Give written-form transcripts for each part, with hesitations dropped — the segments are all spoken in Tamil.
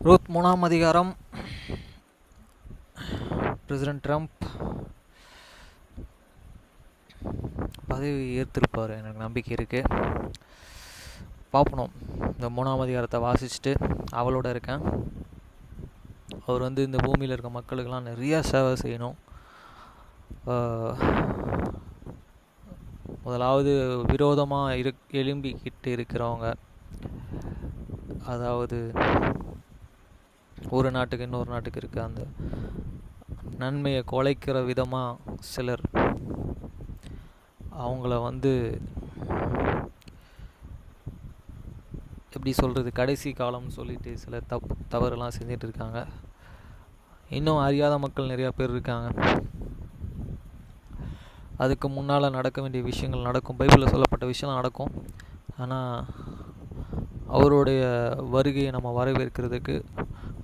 ரூத் 3ஆம் அதிகாரம். பிரசிடென்ட் ட்ரம்ப் பதவி ஏற்றிருப்பார், எனக்கு நம்பிக்கை இருக்குது. பார்ப்போம். இந்த 3ஆம் அதிகாரத்தை வாசிச்சுட்டு அவளோட இருக்கேன். அவர் இந்த பூமியில் இருக்க மக்களுக்கெல்லாம் நிறையா சேவை செய்யணும். முதலாவது விரோதமாக எழும்பிக்கிட்டு இருக்கிறவங்க, அதாவது ஒரு நாட்டுக்கு இன்னொரு நாட்டுக்கு இருக்க அந்த நன்மையை குலைக்கிற விதமாக சிலர் அவங்கள எப்படி சொல்கிறது, கடைசி காலம்னு சொல்லிட்டு சில தவறுலாம் செஞ்சிட்டு இருக்காங்க. இன்னும் அறியாத மக்கள் நிறையா பேர் இருக்காங்க. அதுக்கு முன்னால் நடக்க வேண்டிய விஷயங்கள் நடக்கும், பைபிளில் சொல்லப்பட்ட விஷயம் நடக்கும். ஆனால் அவருடைய வருகையை நம்ம வரவேற்கிறதுக்கு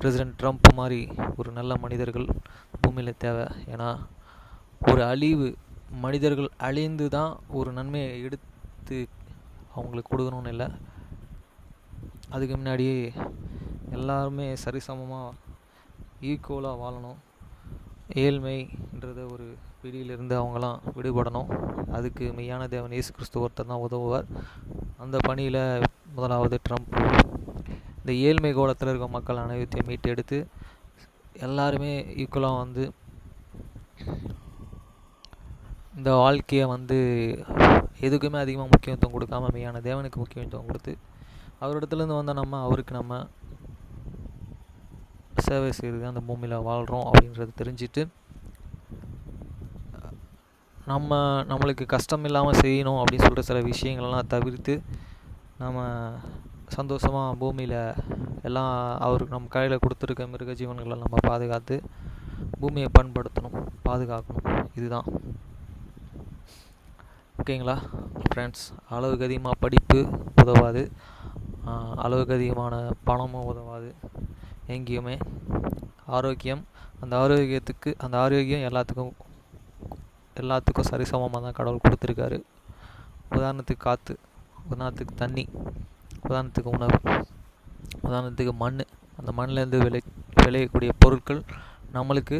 பிரசிடென்ட் ட்ரம்ப் மாதிரி ஒரு நல்ல மனிதர்கள் பூமியில் தேவை. ஏன்னா ஒரு அழிவு, மனிதர்கள் அழிந்து தான் ஒரு நன்மையை எடுத்து அவங்களுக்கு கொடுக்கணும்னு இல்லை. அதுக்கு முன்னாடியே எல்லாருமே சரிசமமாக ஈக்குவலாக வாழணும். ஏழ்மைன்றத ஒரு பிடியிலிருந்து அவங்களாம் விடுபடணும். அதுக்கு மெய்யான தேவன் இயேசு கிறிஸ்து ஒருத்தர் தான் உதவுவார். அந்த பணியில் முதலாவது ட்ரம்ப் இந்த ஏழ்மை கோலத்தில் இருக்க மக்கள் அனைத்தையும் மீட்டு எடுத்து எல்லாருமே ஈக்குவலாக இந்த வாழ்க்கையை எதுக்குமே அதிகமாக முக்கியத்துவம் கொடுக்காம மெய்யான தேவனுக்கு முக்கியத்துவம் கொடுத்து அவரிடத்துலேருந்து நம்ம அவருக்கு நம்ம சேவை செய்து அந்த பூமியில் வாழ்கிறோம் அப்படின்றத தெரிஞ்சுட்டு நம்மளுக்கு கஷ்டம் இல்லாமல் செய்யணும் அப்படின்னு சொல்கிற சில விஷயங்கள்லாம் தவிர்த்து நம்ம சந்தோஷமாக பூமியில் எல்லாம் அவருக்கு நம்ம கையில் கொடுத்துருக்க மிருக ஜீவன்களை நம்ம பாதுகாத்து பூமியை பண்படுத்தணும், பாதுகாக்கணும். இதுதான் ஓகேங்களா ஃப்ரெண்ட்ஸ்? அளவுக்கு அதிகமாக படிப்பு உதவாது, அளவுக்கு அதிகமான பணமும் உதவாது எங்கேயுமே. ஆரோக்கியம், அந்த ஆரோக்கியம் எல்லாத்துக்கும் சரிசமமாக தான் கடவுள் கொடுத்துருக்காரு. உதாரணத்துக்கு காற்று, உதாரணத்துக்கு தண்ணி, உதாரணத்துக்கு உணவு, உதாரணத்துக்கு மண். அந்த மண்ணிலேருந்து விளையக்கூடிய பொருட்கள் நம்மளுக்கு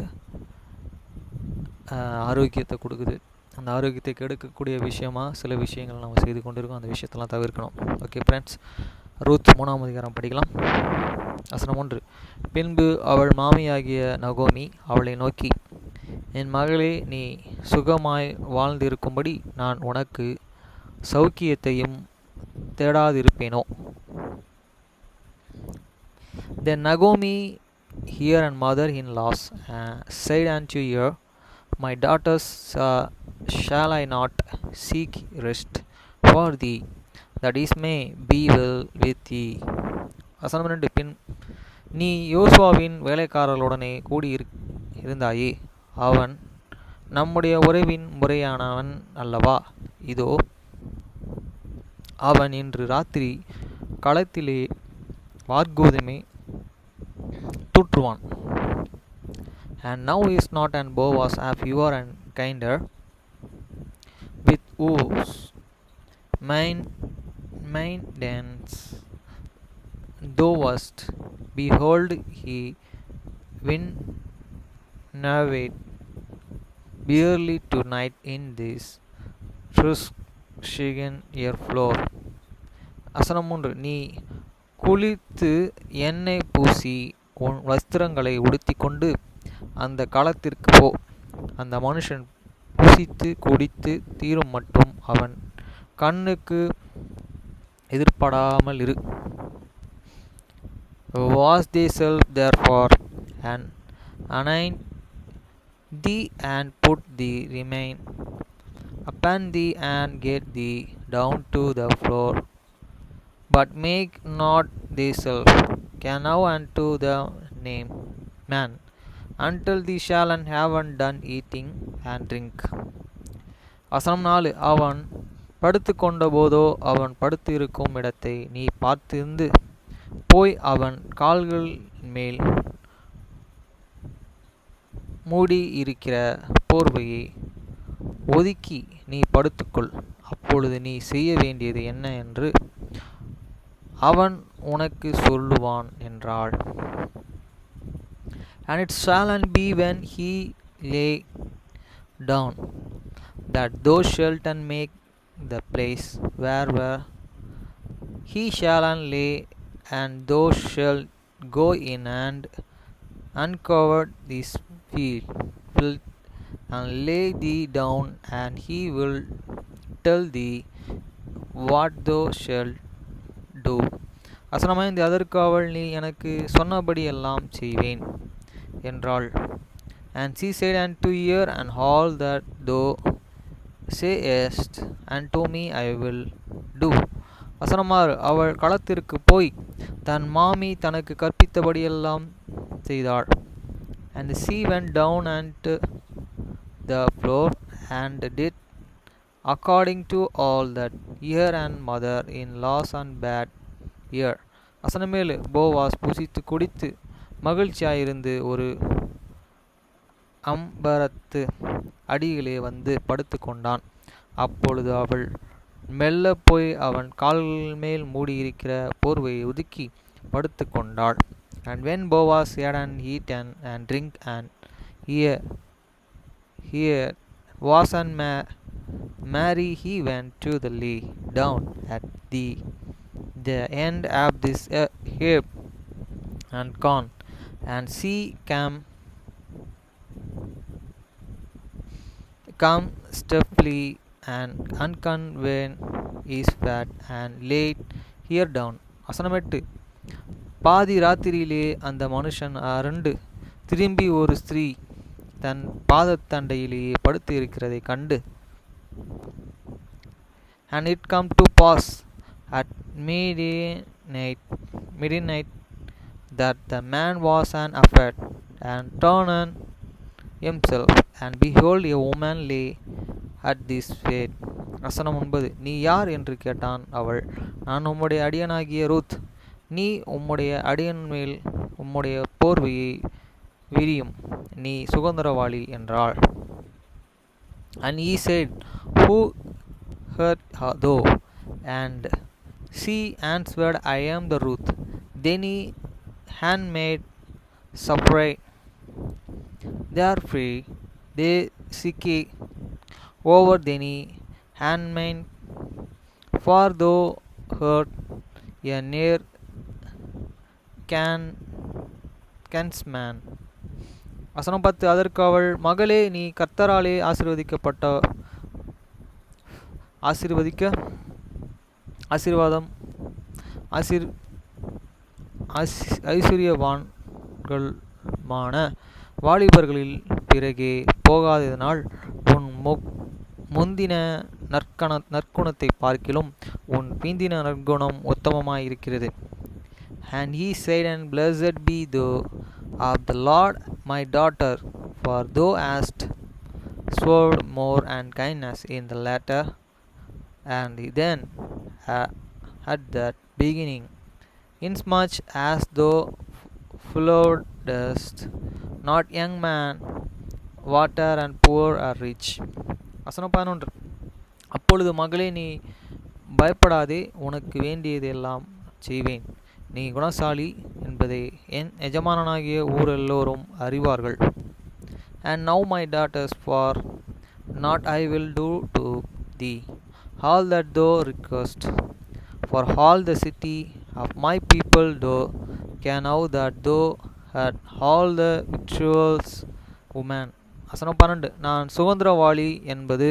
ஆரோக்கியத்தை கொடுக்குது. அந்த ஆரோக்கியத்தை கெடுக்கக்கூடிய விஷயமாக சில விஷயங்கள் நம்ம செய்து கொண்டிருக்கோம். அந்த விஷயத்தெல்லாம் தவிர்க்கணும். ஓகே ஃப்ரெண்ட்ஸ், ரூத் 3ஆம் அதிகாரம் படிக்கலாம். வசனம் 1. பின்பு அவள் மாமியாகிய நகோமி அவளை நோக்கி, என் மகளே, நீ சுகமாய் வாழ்ந்திருக்கும்படி நான் உனக்கு சௌக்கியத்தையும் தேடாதிருப்பேனோ? Then Naomi, her and mother-in-laws, said unto her, my daughters, shall I not seek rest for thee, that it may be well with thee? வசனம் 2. பின் நீ யோசுவாவின் வேலைக்காரர்களுடனே இருந்தாயே, அவன் நம்முடைய உறவின் முறையானவன் அல்லவா? இதோ அவன் இன்று ராத்திரி களத்திலே வார்கோதுமை தூற்றுவான். And now is not an Boaz a purer and kinder, with whose maintenance thou wast? Behold, he winnoweth barely tonight in this Fruscian year floor. வசனம் 3. நீ குளித்து எண்ணெய் பூசி உன் வஸ்திரங்களை உடுத்தி கொண்டு அந்த களத்திற்கு போ. அந்த மனுஷன் புசித்து குடித்து தீரும் மட்டும் அவன் கண்ணுக்கு எதிர்படாமல் இரு. Wash thyself therefore, and anoint thee, and put thee remain upon thee, and get thee down to the floor, but make not thyself now unto the man, until thee shall have done eating and drink. வசனம் 4. அவன் படுத்து கொண்ட போதோ அவன் படுத்து இருக்கும் இடத்தை நீ பார்த்திருந்து போய் அவன் கால்கள் மேல் மூடி இருக்கிற போர்வையை ஒதுக்கி நீ படுத்துக்கொள். அப்பொழுது நீ செய்ய வேண்டியது என்ன என்று அவன் உனக்கு சொல்லுவான் என்றாள். And it shall be when he lay down, that thou shalt make the place where he shall lay, and thou shalt go in and uncover this field, and lay thee down, and he will tell thee what thou shalt do. வசனமாய்ந்து அதற்கு அவள், நீ எனக்கு சொன்னபடி எல்லாம் செய்வேன் என்றாள். And she said unto her, and all that thou sayest unto me I will do. வசனமாறு, அவள் களத்திற்கு போய் தன் மாமி தனக்கு கற்பித்தபடியெல்லாம் செய்தாள். And she went down unto the floor and did according to all that her and mother-in-laws and bad her. வசனமேலு, போவாஸ் புசித்து குடித்து மகிழ்ச்சியாயிருந்து ஒரு அம்பரத்து அடியிலே வந்து படுத்து கொண்டான். அப்பொழுது அவள் மெல்ல போய் அவன் கால்கள் மேல் மூடியிருக்கிற போர்வையை ஒதுக்கி படுத்து கொண்டாள். And when Boaz had eaten and drink and he was and marry, he went to the lay down at the end of this Heb and corn, and she came stiffly and unconvened his fat and laid here down. வசனமெட்டு, பாதி ராத்திரியிலே அந்த மனுஷன் அரண்டு திரும்பி ஒரு ஸ்திரீ தன் பாதத்தண்டையிலேயே படுத்து இருக்கிறதை கண்டு, and it come to pass at midnight that the man was an afraid and turned himself, and behold, a woman lay at this bed. வசனம் 9, நீ யார் என்று கேட்டான். அவள், நான் உம்முடைய அடியனாகிய ரூத், நீ உம்முடைய அடியன் மேல் உம்முடைய போர்வையை விரியும், நீ சுதந்திரவாளி என்றாள். And he said, who hurt thou? And she answered, I am the Ruth, then he handmaid Sapphira. Therefore they seek over thee handmaid, for thou art a near kinsman. வசனம் 10, அதற்கு அவள், மகளே, நீ கர்த்தராலே ஐஸ்வர்யவான்கள்மான வாலிபர்களில் பிறகே போகாததினால் உன் முந்தின நற்குணத்தை பார்க்கிலும் உன் பிந்தின நற்குணம் உத்தமமாயிருக்கிறது. And he said, and blessed be thou of the Lord, my daughter, for thou hast showed more and kindness in the latter and then at that beginning, inasmuch as thou followedst not young man, water, and poor or rich. வசனம் 11, அப்பொழுது மகளே, நீ பயப்படாதே, உனக்கு வேண்டியது எல்லாம் செய்வேன், நீ குணசாலி என்பதை என் எஜமானனாகிய ஊரெல்லோரும் அறிவார்கள். And now my daughters, for not I will do to thee all that thou request, for all the city of my people thou can know that thou had all the victuals woman. வசனம் 12, நான் சுதந்திரவாளி என்பது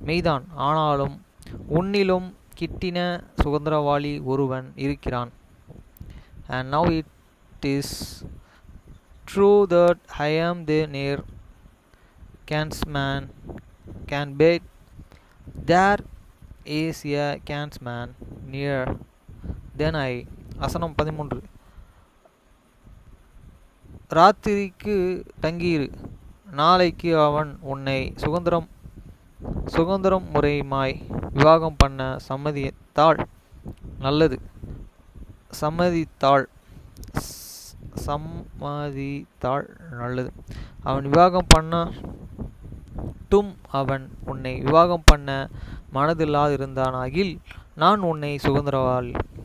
மெய்தான், ஆனாலும் உன்னிலும் கிட்டின சுதந்திரவாளி ஒருவன் இருக்கிறான். And now it is true that I am the near kinsman, but there is a kinsman near than I. வசனம் 13, ராத்திரிக்கு தங்கியிரு, நாளைக்கு அவன் உன்னை சுதந்திரம் முறையுமாய் விவாகம் பண்ண சம்மதித்தாள் நல்லது. அவன் விவாகம் பண்ணட்டும், அவன் உன்னை விவாகம் பண்ண மனதில்லாதிருந்தானாகில் நான் உன்னை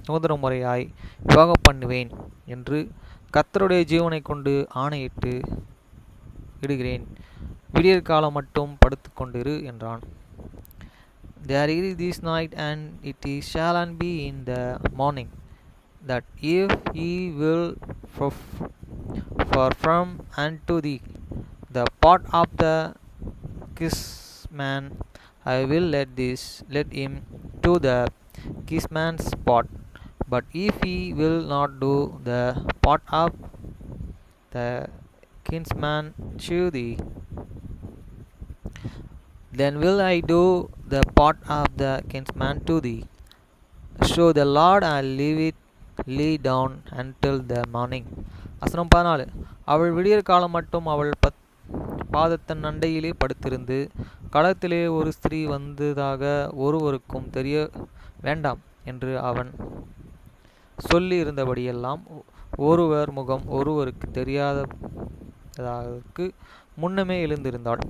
சுதந்திர முறையாய் விவாகம் பண்ணுவேன் என்று கர்த்தருடைய ஜீவனை கொண்டு ஆணையிட்டு இடுகிறேன். விடியற்காலம் மட்டும் படுத்து கொண்டிரு என்றான். There is this night, and it shall be in the morning, that if ye will from unto thee the part of the kinsman, I will let him to the kinsman's part. But if he will not do the part of the kinsman to thee, then will I do the part of the kinsman to thee. So the Lord I'll leave it lay down until the morning. வசனம் 14. அவள் விடியற் காலம் மட்டும் அவள் பாதத்தன் அண்டையிலே படுத்திருந்து, களத்திலே ஒரு ஸ்திரீ வந்ததாக ஒருவருக்கும் தெரிய வேண்டாம் என்று அவன் சொல்லி இருந்தபடியெல்லாம் ஒருவர் முகம் ஒருவருக்கு தெரியாததற்கு முன்னமே எழுந்திருந்தாள்.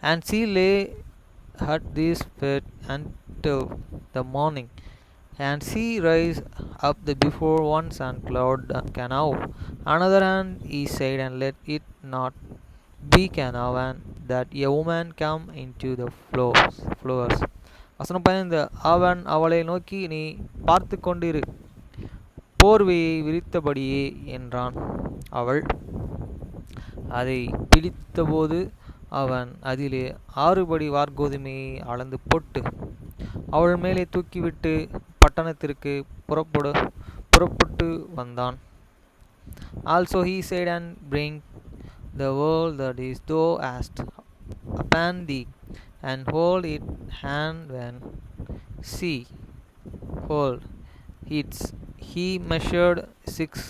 And she lay at this bed until the morning. And she raised up the before one and cloud canoe, another and he said, and let it not be canoe, and that a woman come into the flowers. வசனம் 15. அவன் அவளை நோக்கி, நீ பார்த்து கொண்டிரு, போர்வையை விரித்தபடியே என்றான். அவள் அதை பிடித்தபோது அவன் அதிலே 6 படி வார்கோதுமையை அளந்து போட்டு அவள் மேலே தூக்கிவிட்டு பட்டணத்திற்கு புறப்பட்டு வந்தான். Also he said, and bring the world that is thou hast upon thee, and hold it hand when see hold its. He measured 6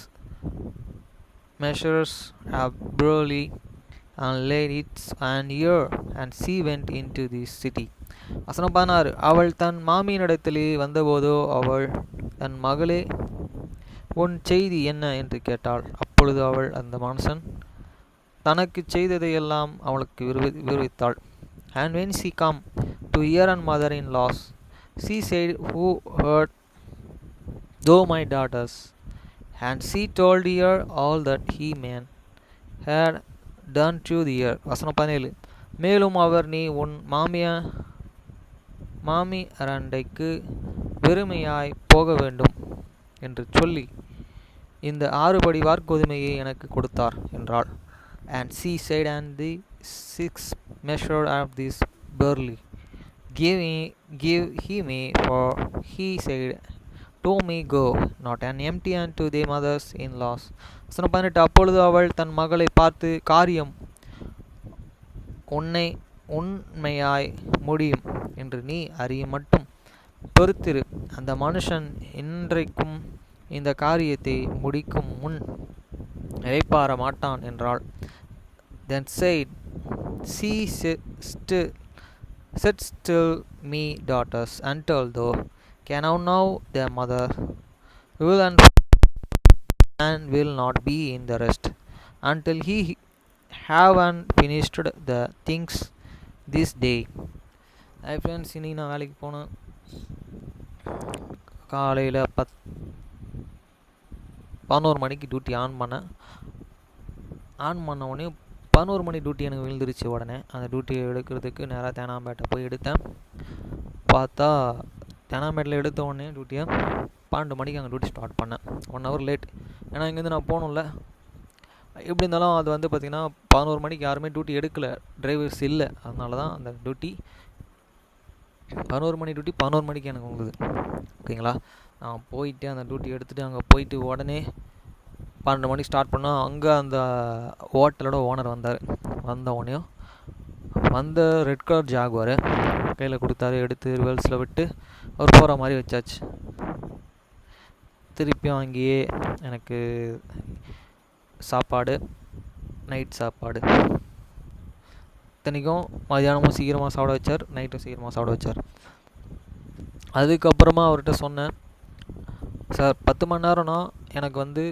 measures of barley and laid it an ear, and she went into the city. வசனம் 16. அவள் தன் மாமியினிடத்திலே வந்தபோதோ அவள் தன் மகளே, உன் செய்தி என்ன என்று கேட்டாள். அப்பொழுது அவள் அந்த மனுஷன் தனக்கு செய்ததையெல்லாம் அவளுக்கு விவரித்தாள். And when she come to her mother-in-laws, she said, who heard thou my daughters? And she told her all that he had done to her. வசனம் 17. மேலும் அவர், நீ உன் மாமி அரண்டைக்கு வெறுமையாய் போக வேண்டும் என்று சொல்லி இந்த 6 படி வார்கோதுமையை எனக்கு கொடுத்தார் என்றாள். And she said, and the 6 measure of this barley give he me, for he said to me, go not an empty unto the mothers in laws. வசனம் 18. அப்பொழுது அவள் தன் மகளை பார்த்து, காரியம் உண்மையாய் முடியும் என்று நீ அறியும் மட்டும் பொறுத்திரு, அந்த மனுஷன் இன்றைக்கும் இந்த காரியத்தை முடிக்கும் முன் இளைப்பாற மாட்டான் என்றாள். Then said she, sit still me daughters until thou cannot know their mother will and will not be in the rest until he have finished the things this day. Hi friends, இன்னைக்கு நான் வேலைக்கு போனேன். காலையில் 11 மணிக்கு டியூட்டி ஆன் பண்ண உடனே 11 மணி டியூட்டி எனக்கு விழுந்துருச்சு. உடனே அந்த டியூட்டியை எடுக்கிறதுக்கு நேராக தேனாம்பேட்டை போய் எடுத்தேன். பார்த்தா தேனாம்பேட்டில் எடுத்த உடனே டியூட்டியை 12 மணிக்கு அங்கே டியூட்டி ஸ்டார்ட் பண்ணேன். 1 hour லேட். ஏன்னா இங்கேருந்து நான் போகணும்ல. எப்படி இருந்தாலும் அது வந்து பார்த்திங்கன்னா 11 மணிக்கு யாருமே டியூட்டி எடுக்கலை, டிரைவர்ஸ் இல்லை. அதனால தான் அந்த டியூட்டி 11 மணி டியூட்டி 11 மணிக்கு எனக்கு வந்தது. ஓகேங்களா. நான் போயிட்டு அந்த டியூட்டி எடுத்துகிட்டு அங்கே போயிட்டு உடனே 12 மணிக்கு ஸ்டார்ட் பண்ணால் அங்கே அந்த ஹோட்டலோட ஓனர் வந்தார். வந்த உடனேயும் வந்த ரெட் கலர் ஜாகுவார் கையில் கொடுத்தாரு. எடுத்து ரிவர்ஸில் விட்டு அவர் போகிற மாதிரி வச்சாச்சு. திருப்பியும் அங்கேயே எனக்கு சாப்பாடு, நைட் சாப்பாடு. இத்தனைக்கும் மதியானமும் சீக்கிரமாக சாப்பிட வச்சார், நைட்டும் சீக்கிரமாக சாப்பிட வச்சார். அதுக்கப்புறமா அவர்கிட்ட சொன்னேன், சார் 10 மணி நேரம்னா எனக்கு வந்து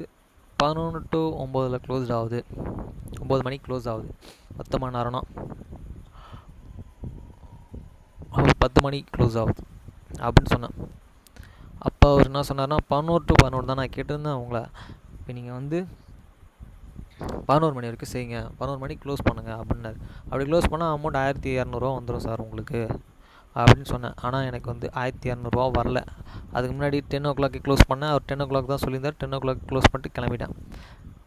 11 to 9 க்ளோஸ் ஆகுது, 9 மணிக்கு க்ளோஸ் ஆகுது. 10 மணி நேரம்னா 10 மணிக்கு க்ளோஸ் ஆகுது அப்படின்னு சொன்னேன். அப்போ அவர் என்ன சொன்னார்னா 11 to 11 தான் நான் கேட்டிருந்தேன் உங்களை. இப்போ நீங்கள் வந்து 11 மணி வரைக்கும் செய்யுங்க, 11 மணிக்கு க்ளோஸ் பண்ணுங்கள் அப்படின்னாரு. அப்படி க்ளோஸ் பண்ணால் அமௌண்ட் 1200 வந்துடும் சார் உங்களுக்கு அப்படின்னு சொன்னேன். ஆனால் எனக்கு வந்து 1200 வரல. அதுக்கு முன்னாடி 10 o'clock க்ளோஸ் பண்ணேன். அவர் 10 o'clock தான் சொல்லியிருந்தார். 10 o'clock க்ளோஸ் பண்ணிட்டு கிளம்பிட்டேன்.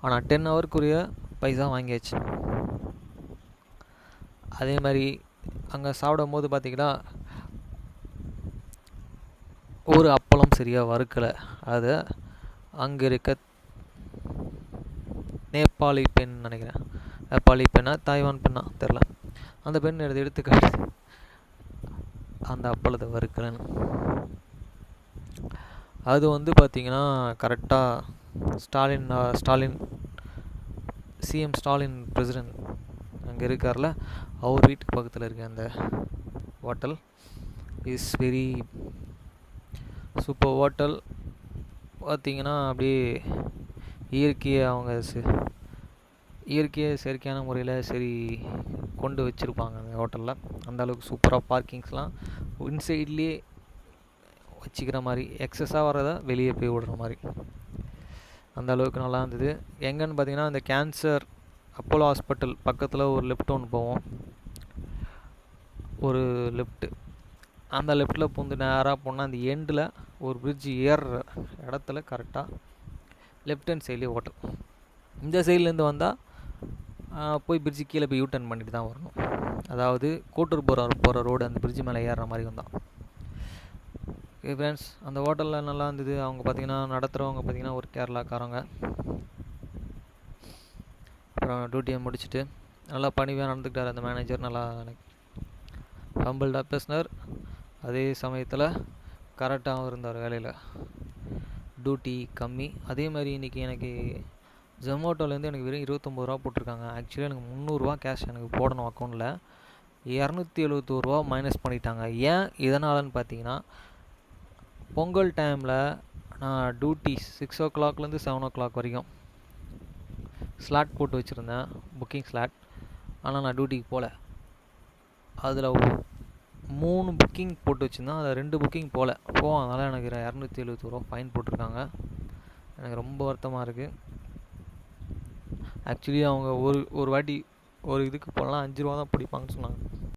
ஆனால் 10 ஹவருக்குரிய பைசா வாங்கியாச்சு. அதே மாதிரி அங்கே சாப்பிடும் போது பார்த்திங்கன்னா ஒரு அப்பளம் சரியாக வறுக்கலை. அதை அங்கே இருக்க நேபாளி பெண் நினைக்கிறேன், நேபாளி பெண்ணா தாய்வான் பெண்ணா தெரில, அந்த பெண் எடுத்துக்காட்டு அந்த அப்பளத்தை வறுக்கலைன்னு. அது வந்து பார்த்திங்கன்னா கரெக்டாக ஸ்டாலின் சிஎம் ஸ்டாலின் பிரசிடெண்ட் அங்கே இருக்கார்ல, அவர் வீட்டுக்கு பக்கத்தில் இருக்க அந்த hotel is very super hotel. பார்த்திங்கன்னா அப்படியே இயற்கையை செயற்கையான முறையில் சரி கொண்டு வச்சுருப்பாங்க அந்த ஹோட்டலில். அந்தளவுக்கு சூப்பராக பார்க்கிங்ஸ்லாம் இன்சைட்லேயே வச்சுக்கிற மாதிரி, எக்ஸஸாக வர்றதை வெளியே போய் விடுற மாதிரி அந்த அளவுக்கு நல்லா இருந்தது. எங்கன்னு பார்த்தீங்கன்னா அந்த கேன்சர் அப்போலோ ஹாஸ்பிட்டல் பக்கத்தில் ஒரு லெஃப்ட் ஒன்று போவோம், ஒரு லெஃப்ட்டு. அந்த லெஃப்ட்டில் பூந்து நேராக போனால் அந்த எண்டில் ஒரு பிரிட்ஜ் ஏறுற இடத்துல கரெக்டாக லெஃப்ட் ஹேண்ட் சைட்லேயே ஹோட்டல். இந்த சைட்லேருந்து வந்தால் போய் பிரிட்ஜு கீழே போய் யூட்டர்ன் பண்ணிட்டு தான் வரணும். அதாவது கோட்டூர் போகிற ரோடு அந்த பிரிட்ஜு மேலே ஏறுற மாதிரி வந்தான். ஓகே ஃப்ரெண்ட்ஸ், அந்த ஹோட்டலில் நல்லா இருந்தது. அவங்க பார்த்திங்கன்னா நடத்துகிறவங்க பார்த்திங்கன்னா ஒரு கேரளாக்காரங்க. அப்புறம் டியூட்டியை முடிச்சுட்டு நல்லா பணிவாக நடந்துக்கிட்டார் அந்த மேனேஜர். நல்லா எனக்கு ஹம்பிள்டாக பேசினார். அதே சமயத்தில் கரெக்டாகவும் இருந்தார் வேலையில், டியூட்டி கம்மி. அதே மாதிரி இன்றைக்கி எனக்கு ஜொமேட்டோலேருந்து எனக்கு வெறும் 29 ரூபா போட்டிருக்காங்க. ஆக்சுவலி எனக்கு 300 ரூபா கேஷ் எனக்கு போடணும் அக்கௌண்ட்டில், 271 ரூபா மைனஸ் பண்ணிட்டாங்க. ஏன் இதனாலன்னு பார்த்தீங்கன்னா, பொங்கல் டைமில் நான் டியூட்டி 6 o'clockலேருந்து 7 o'clock வரைக்கும் ஸ்லாட் போட்டு வச்சுருந்தேன், புக்கிங் ஸ்லாட். ஆனால் நான் டியூட்டிக்கு போகல. அதில் 3 புக்கிங் போட்டு வச்சுருந்தேன், அதில் 2 புக்கிங் போகாதனால எனக்கு 271 ரூபா ஃபைன் போட்டிருக்காங்க. எனக்கு ரொம்ப வருத்தமாக இருக்குது. ஆக்சுவலி அவங்க ஒரு வாட்டி ஒரு இதுக்கு போகலாம் 5 ரூபா தான் பிடிப்பாங்கன்னு சொன்னாங்க.